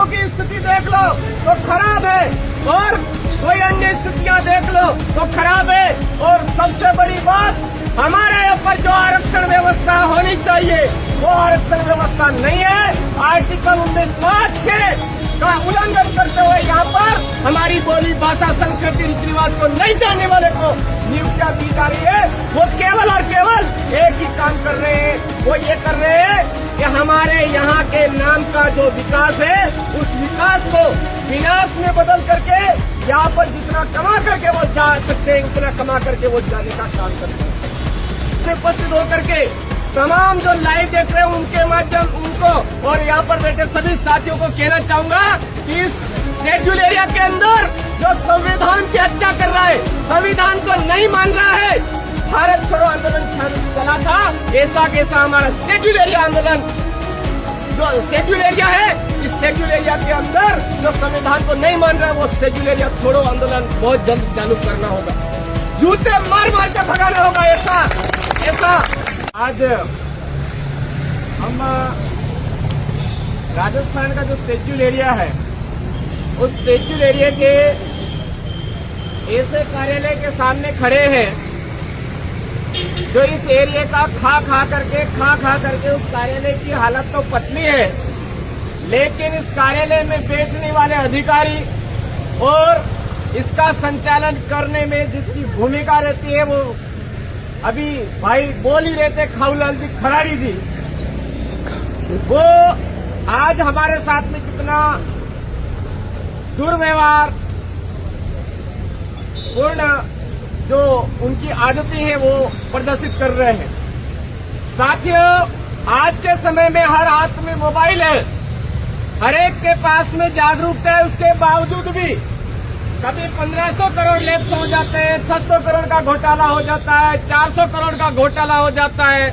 की स्थिति देख लो तो खराब है और कोई अन्य स्थितियां देख लो तो खराब है। और सबसे बड़ी बात, हमारे यहाँ पर जो आरक्षण व्यवस्था होनी चाहिए वो आरक्षण व्यवस्था नहीं है। आर्टिकल 19(5)(6) का उल्लंघन करते हुए यहाँ पर हमारी बोली भाषा संस्कृति रीति रिवाज को नहीं जानने वाले को नियुक्तियां दी जा रही है। वो केवल और केवल एक ही काम कर रहे हैं, वो ये कर रहे हैं कि हमारे यहाँ के नाम का जो विकास है उस विकास को विनाश में बदल करके यहाँ पर जितना कमा करके वो जा सकते हैं उतना कमा करके वो जाने का काम करते हैं। उपस्थित होकर के तमाम जो लाइव देख रहे हैं उनके माध्यम उनको और यहाँ पर बैठे सभी साथियों को कहना चाहूंगा कि इस शेड्यूल एरिया के अंदर जो संविधान की हत्या कर रहा है, संविधान को नहीं मान रहा है, भारत छोड़ो आंदोलन चला था, ऐसा कैसा हमारा शेड्यूल एरिया आंदोलन जो शेड्यूल एरिया है, इस शेड्यूल एरिया के अंदर जो संविधान को नहीं मान रहा है वो शेड्यूल एरिया छोड़ो आंदोलन बहुत जल्द चालू करना होगा, जूते मार मार के भगाना होगा। ऐसा आज हम राजस्थान का जो शेड्यूल एरिया है उस शेड्यूल एरिया के ऐसे कार्यालय के सामने खड़े हैं जो इस एरिया का खा खा करके उस कार्यालय की हालत तो पतली है, लेकिन इस कार्यालय में बैठने वाले अधिकारी और इसका संचालन करने में जिसकी भूमिका रहती है वो अभी भाई बोल ही रहे थे खाऊलाल जी खराड़ी जी, वो आज हमारे साथ में कितना दुर्व्यवहार पूर्ण जो उनकी आदतें हैं वो प्रदर्शित कर रहे हैं। साथियों, आज के समय में हर हाथ में मोबाइल है, हर एक के पास में जागरूकता है, उसके बावजूद भी कभी 1500 करोड़ लैप्स हो जाते हैं, 600 करोड़ का घोटाला हो जाता है, 400 करोड़ का घोटाला हो जाता है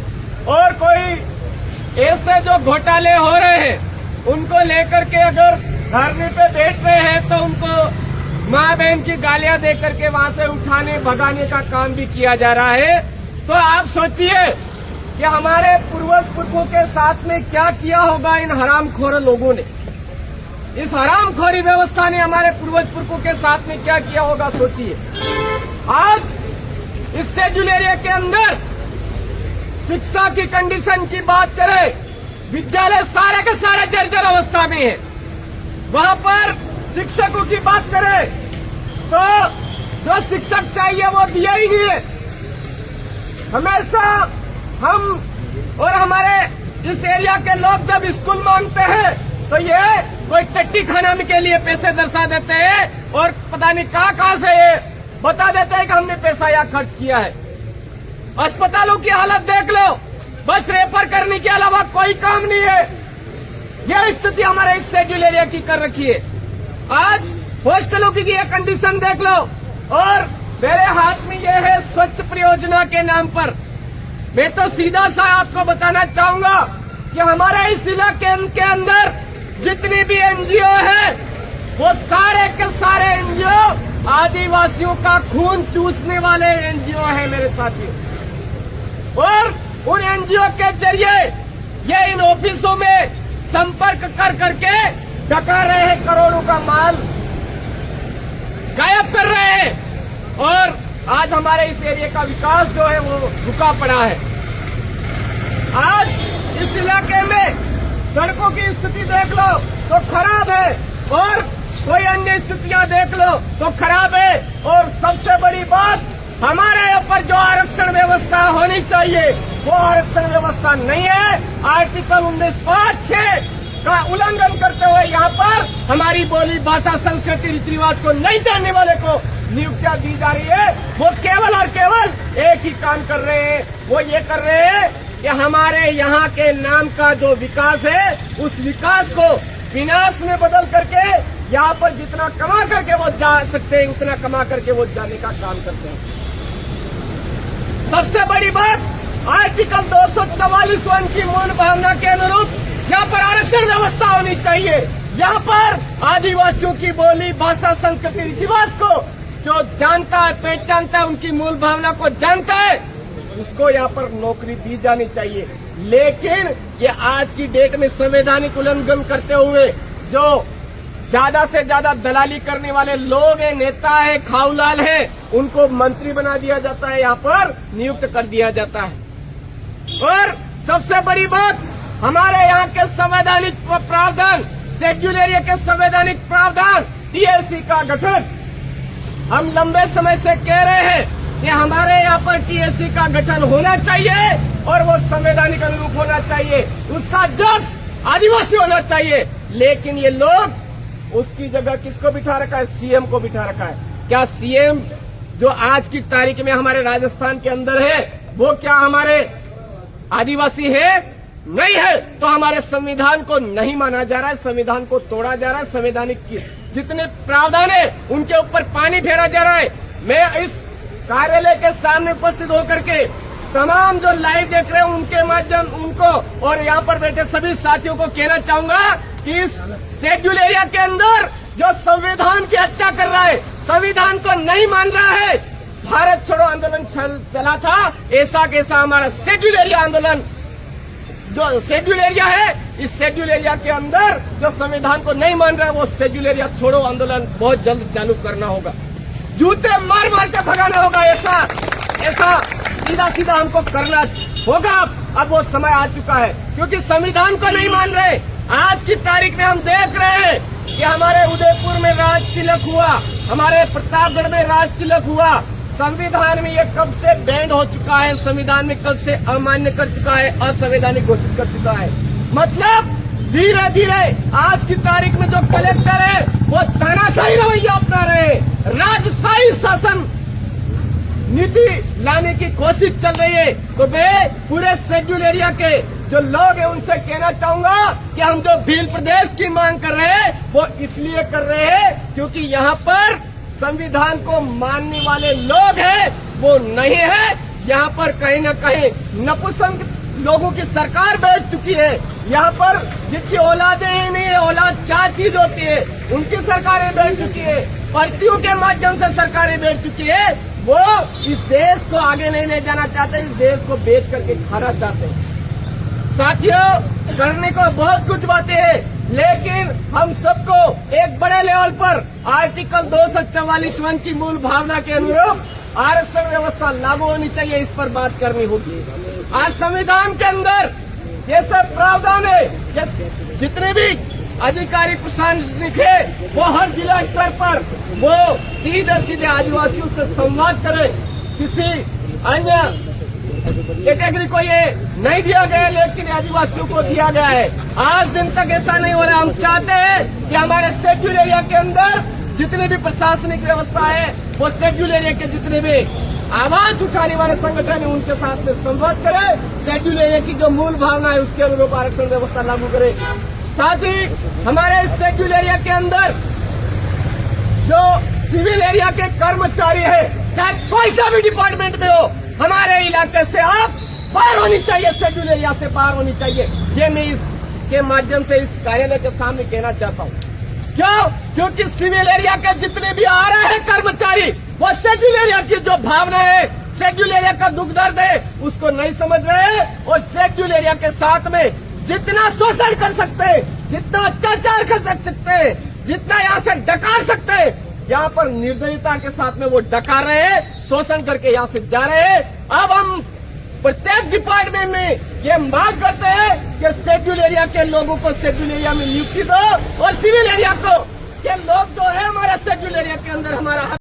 और कोई ऐसे जो घोटाले हो रहे हैं उनको लेकर के अगर धरने पे बैठ रहे हैं तो उनको माँ बहन की गालियां दे करके वहां से उठाने भगाने का काम भी किया जा रहा है। तो आप सोचिए कि हमारे पूर्वज पुरखों के साथ में क्या किया होगा इन हरामखोर लोगों ने, इस हरामखोरी व्यवस्था ने हमारे पूर्वज पुरखों के साथ में क्या किया होगा सोचिए। आज इस शेड्यूल एरिया के अंदर शिक्षा की कंडीशन की बात करें, विद्यालय सारे के सारे जर्जर अवस्था में है, वहां पर शिक्षकों की बात करें तो जो शिक्षक चाहिए वो दिया ही नहीं है। हमेशा हम और हमारे इस एरिया के लोग जब स्कूल मांगते हैं तो ये कोई टट्टी खाना के लिए पैसे दर्शा देते हैं और पता नहीं कहां से ये बता देते हैं कि हमने पैसा यहाँ खर्च किया है। अस्पतालों की हालत देख लो, बस रेफर करने के अलावा कोई काम नहीं है। यह स्थिति हमारे इस शेड्यूल एरिया की कर रखी है। आज हॉस्टलों की ये कंडीशन देख लो और मेरे हाथ में ये है स्वच्छ परियोजना के नाम पर। मैं तो सीधा सा आपको बताना चाहूंगा कि हमारे इस इलाके के अंदर जितनी भी एनजीओ है वो सारे के सारे एनजीओ आदिवासियों का खून चूसने वाले एनजीओ है मेरे साथियों, और उन एनजीओ के जरिए ये इन ऑफिसों में संपर्क कर करके डका रहे हैं, करोड़ों का माल गायब कर रहे हैं और आज हमारे इस एरिया का विकास जो है वो रुका पड़ा है। आज इस इलाके में सड़कों की स्थिति देख लो तो खराब है और कोई अन्य स्थितियां देख लो तो खराब है। और सबसे बड़ी बात, हमारे यहाँ पर जो आरक्षण व्यवस्था होनी चाहिए वो आरक्षण व्यवस्था नहीं है। आर्टिकल 19(5)(6) का उल्लंघन करते हुए यहाँ पर हमारी बोली भाषा संस्कृति रीति रिवाज को नहीं जानने वाले को नियुक्तियां दी जा रही है। वो केवल और केवल एक ही काम कर रहे हैं, वो ये कर रहे हैं कि हमारे यहाँ के नाम का जो विकास है उस विकास को विनाश में बदल करके यहाँ पर जितना कमा करके वो जा सकते हैं उतना कमा करके वो जाने का काम करते हैं। सबसे बड़ी बात, आर्टिकल 244(1) की मूल भावना के अनुरूप यहाँ पर आरक्षण व्यवस्था होनी चाहिए। यहाँ पर आदिवासियों की बोली भाषा संस्कृति रीति रिवाज को जो जानता है, पहचानता है, उनकी मूल भावना को जानता है, उसको यहाँ पर नौकरी दी जानी चाहिए। लेकिन ये आज की डेट में संवैधानिक उल्लंघन करते हुए जो ज्यादा से ज्यादा दलाली करने वाले लोग हैं, नेता है, खाऊलाल है, उनको मंत्री बना दिया जाता है, यहाँ पर नियुक्त कर दिया जाता है। और सबसे बड़ी बात, हमारे यहाँ के संवैधानिक प्रावधान, शेड्यूल एरिया के संवैधानिक प्रावधान टीएसी का गठन, हम लंबे समय से कह रहे हैं कि हमारे यहाँ पर टीएसी का गठन होना चाहिए और वो संवैधानिक अनुरूप होना चाहिए, उसका जज आदिवासी होना चाहिए। लेकिन ये लोग उसकी जगह किसको बिठा रखा है? सीएम को बिठा रखा है। क्या सीएम जो आज की तारीख में हमारे राजस्थान के अंदर है वो क्या हमारे आदिवासी है? नहीं है। तो हमारे संविधान को नहीं माना जा रहा है, संविधान को तोड़ा जा रहा है, संवैधानिक की जितने प्रावधान है उनके ऊपर पानी फेरा जा रहा है। मैं इस कार्यालय के सामने उपस्थित होकर के तमाम जो लाइव देख रहे हैं उनके माध्यम उनको और यहाँ पर बैठे सभी साथियों को कहना चाहूंगा कि इस शेड्यूल एरिया के अंदर जो संविधान की हत्या कर रहा है, संविधान को नहीं मान रहा है, भारत छोड़ो आंदोलन चला था, ऐसा कैसा हमारा शेड्यूल एरिया आंदोलन, जो शेड्यूल एरिया है, इस शेड्यूल एरिया के अंदर जो संविधान को नहीं मान रहा है वो शेड्यूल एरिया छोड़ो आंदोलन बहुत जल्द चालू करना होगा, जूते मार मार के भगाना होगा। ऐसा सीधा सीधा हमको करना होगा। अब वो समय आ चुका है क्योंकि संविधान को नहीं मान रहे। आज की तारीख में हम देख रहे हैं कि हमारे उदयपुर में राज तिलक हुआ, हमारे प्रतापगढ़ में राज तिलक हुआ। संविधान में ये कब से बैंड हो चुका है, संविधान में कब से अमान्य कर चुका है, असंवैधानिक घोषित कर चुका है। मतलब धीरे धीरे आज की तारीख में जो कलेक्टर है वो तानाशाही रवैया अपना रहे, राजशाही शासन नीति लाने की कोशिश चल रही है। तो मैं पूरे शेड्यूल एरिया के जो लोग हैं उनसे कहना चाहूंगा कि हम जो भील प्रदेश की मांग कर रहे हैं वो इसलिए कर रहे हैं क्योंकि यहाँ पर संविधान को मानने वाले लोग हैं वो नहीं है। यहाँ पर कहीं न कहीं नपुंसक लोगों की सरकार बैठ चुकी है। यहाँ पर जिनकी औलादें ही नहीं है, औलाद क्या चीज होती है, उनकी सरकारें बैठ चुकी है, पर्चियों के माध्यम से सरकारें बैठ चुकी है। वो इस देश को आगे नहीं ले जाना चाहते, इस देश को बेच करके खाना चाहते हैं। साथियों, करने को बहुत कुछ बातें हैं, लेकिन हम सबको एक बड़े लेवल पर आर्टिकल 244(1) की मूल भावना के अनुरूप आरक्षण व्यवस्था लागू होनी चाहिए, इस पर बात करनी होगी। आज संविधान के अंदर ये सब प्रावधान है कि जितने भी अधिकारी प्रशासनिक है वो हर जिला स्तर पर वो सीधे सीधे आदिवासियों से संवाद करें। किसी अन्य कैटेगरी को ये नहीं दिया गया, लेकिन आदिवासियों को दिया गया है। आज दिन तक ऐसा नहीं हो रहा। हम चाहते हैं कि हमारे शेड्यूल एरिया के अंदर जितनी भी प्रशासनिक व्यवस्था है वो शेड्यूल एरिया के जितने भी आवाज उठाने वाले संगठन है उनके साथ में संवाद करें, शेड्यूल एरिया की जो मूल भावना है उसके अनुरूप आरक्षण व्यवस्था लागू करें। साथ ही हमारे शेड्यूल एरिया के अंदर जो सिविल एरिया के कर्मचारी है, चाहे कोई सा भी डिपार्टमेंट में हो, हमारे इलाके से आप बाहर होनी चाहिए, शेड्यूल एरिया से बाहर होनी चाहिए। ये मैं इसके माध्यम से इस कार्यालय के सामने कहना चाहता हूँ। क्यों? क्योंकि सिविल एरिया के जितने भी आ रहे हैं कर्मचारी वो शेड्यूल एरिया की जो भावना है, शेड्यूल एरिया का दुख दर्द है उसको नहीं समझ रहे हैं और शेड्यूल एरिया के साथ में जितना शोषण कर सकते हैं, जितना अत्याचार कर सकते हैं, जितना यहाँ से डकार सकते हैं, यहाँ पर निर्दयता के साथ में वो डकार रहे हैं, शोषण करके यहाँ से जा रहे हैं। अब हम प्रत्येक डिपार्टमेंट में ये मांग करते हैं कि शेड्यूल एरिया के लोगों को शेड्यूल एरिया में नियुक्ति दो और सिविल एरिया को के लोग